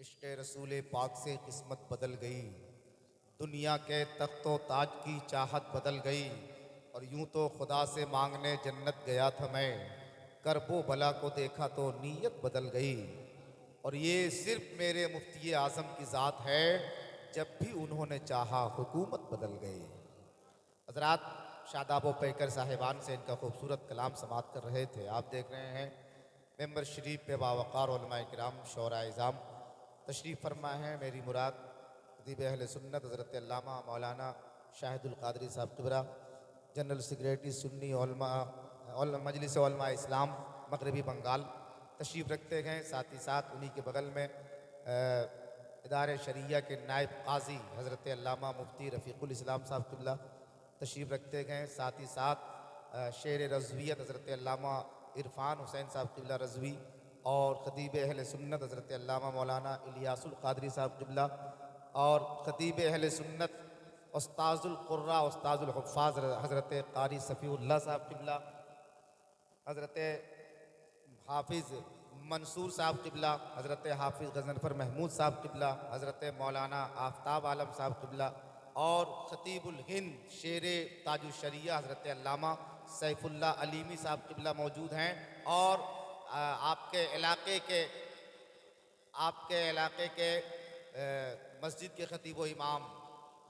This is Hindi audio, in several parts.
इश्क़ रसूल पाक से किस्मत बदल गई, दुनिया के तख्तो ताज की चाहत बदल गई। और यूं तो खुदा से मांगने जन्नत गया था मैं, करबो भला को देखा तो नीयत बदल गई। और ये सिर्फ मेरे मुफ्ती आज़म की ज़ात है, जब भी उन्होंने चाहा हुकूमत बदल गई। हज़रात शादाब व पैकर साहिबान से इनका खूबसूरत कलाम समात कर रहे थे। आप देख रहे हैं मेंबर शरीफ पे बावक़ार उलमाए किराम शोरा इज़ाम तशरीफ़ फरमा है। मेरी मुराद खतीब अहले सुन्नत हज़रत अल्लामा मौलाना शाहिदुल क़ादरी साहब किबरा, जनरल सेक्रेटरी सुन्नी मजलिस उलमा इस्लाम मगरबी बंगाल तशरीफ़ रखते हैं। साथ ही साथ उन्हीं के बगल में इदारे शरिया के नायब काजी हज़रत अल्लामा मुफ्ती रफ़ीक़ुल इस्लाम साहब किबला तशरीफ़ रखते हैं। साथ ही साथ शेर रज़वियत हज़रत अल्लामा इरफ़ान हुसैन साहब किबला रज़वी और ख़तीब अहले सुन्नत हज़रत अल्लामा मौलाना इलियासुल क़ादरी साहब किबला और ख़तीब अहले सुन्नत उस्ताज़ुल क़ुर्रा उस्ताज़ुल हुफ़्फ़ाज़ हज़रत क़ारी सफ़ीउल्लाह साहब किबला, हज़रत हाफिज़ मंसूर साहब किबला, हज़रत हाफिज़ गज़नफ़र महमूद साहब किबला, हज़रत मौलाना आफ्ताब आलम साहब किबला और ख़तीबुल हिंद शेर ताजुश शरिया हज़रत अल्लामा सैफ़ुल्लाह अलीमी साहब किबला मौजूद हैं। और आपके इलाके के मस्जिद के ख़तीब व इमाम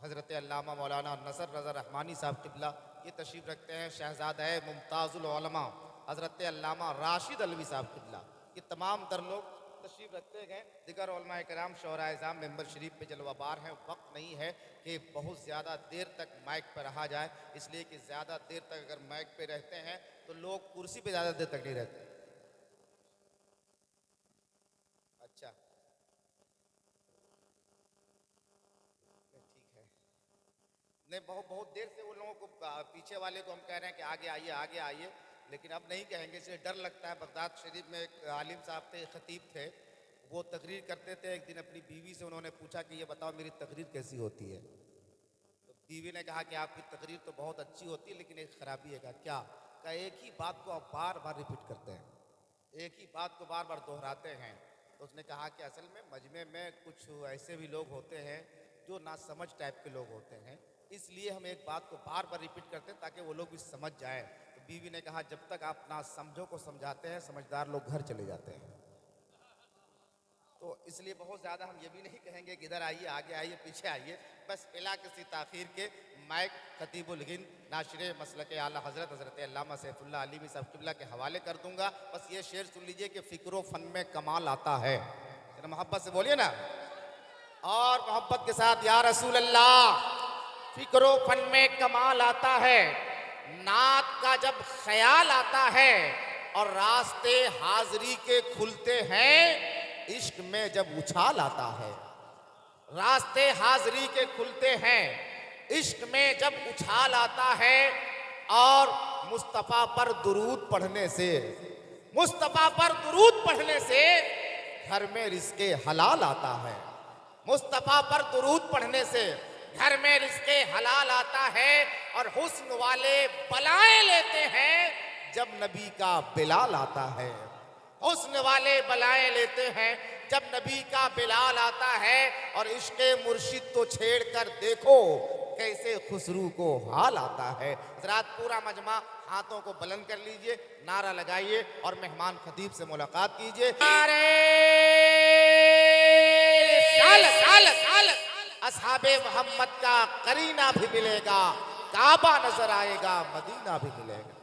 हज़रत अल्लामा मौलाना नसर रज़ा रहमानी साहब किबला ये तशरीफ़ रखते हैं। शहज़ादा मुमताज़ुल उलमा हज़रत अल्लामा राशिद अलवी साहब किबला, ये तमाम तर लोग तशरीफ़ रखते हैं। दिगर उलमाए किराम शोरा इज़ाम मेंबर शरीफ पे जलवाबार हैं। वक्त नहीं है कि बहुत ज़्यादा देर तक माइक पर रहा जाए, इसलिए कि ज़्यादा देर तक अगर माइक पे रहते हैं तो लोग कुर्सी पे ज़्यादा देर तक नहीं रहते। अच्छा ठीक है, नहीं बहुत बहुत देर से वो लोगों को पीछे वाले को हम कह रहे हैं कि आगे आइए आगे आइए, लेकिन अब नहीं कहेंगे, इसलिए डर लगता है। बगदाद शरीफ में एक आलिम साहब थे, ख़तीब थे, वो तकरीर करते थे। एक दिन अपनी बीवी से उन्होंने पूछा कि ये बताओ मेरी तकरीर कैसी होती है। तो बीवी ने कहा कि आपकी तकरीर तो बहुत अच्छी होती है, लेकिन एक ख़राबी है। क्या? कहा एक ही बात को आप बार बार रिपीट करते हैं, एक ही बात को बार बार दोहराते हैं। तो उसने कहा कि असल में मजमे में कुछ ऐसे भी लोग होते हैं जो नासमझ टाइप के लोग होते हैं, इसलिए हम एक बात को बार बार रिपीट करते हैं ताकि वो लोग भी समझ जाएं। तो बीवी ने कहा जब तक आप ना समझो को समझाते हैं, समझदार लोग घर चले जाते हैं। तो इसलिए बहुत ज़्यादा हम ये भी नहीं कहेंगे कि इधर आइए आगे आइए पीछे आइए, बस बिला किसी ताख़ीर के माइक ख़तीबुल हिंद नाशिर मसलक आला हज़रत हज़रत अल्लामा सैफ़ुल्लाह अलीमी साहब किबला के हवाले कर दूंगा। बस ये शेर सुन लीजिए कि फ़िक्र फ़न में कमाल आता है। जरा मोहब्बत से बोलिए ना, और मोहब्बत के साथ या रसूल अल्लाह। फ़िक्र फ़न में कमाल आता है, नात का जब ख्याल आता है और रास्ते हाज़री के खुलते हैं, इश्क में जब उछाल आता है। रास्ते हाज़री के खुलते हैं, इश्क में जब उछाल आता है। और मुस्तफ़ा पर दुरूद पढ़ने से, मुस्तफ़ा पर दुरूद पढ़ने से घर में रिज़्क़े हलाल आता है। मुस्तफ़ा पर दुरूद पढ़ने से घर में रिज़्क़े हलाल आता है। और हुस्न वाले बलाएं लेते हैं जब नबी का बिलाल आता है। हुस्न वाले बलाएं लेते हैं जब नबी का बिलाल आता है। और इश्क़े मुर्शिद तो छेड़ कर देखो कैसे खुसरू को हाल आता है। ज़रा पूरा मजमा हाथों को बुलंद कर लीजिए, नारा लगाइए और मेहमान खतीब से मुलाकात कीजिए। असहाबे मोहम्मद का करीना भी मिलेगा, काबा नजर आएगा, मदीना भी मिलेगा।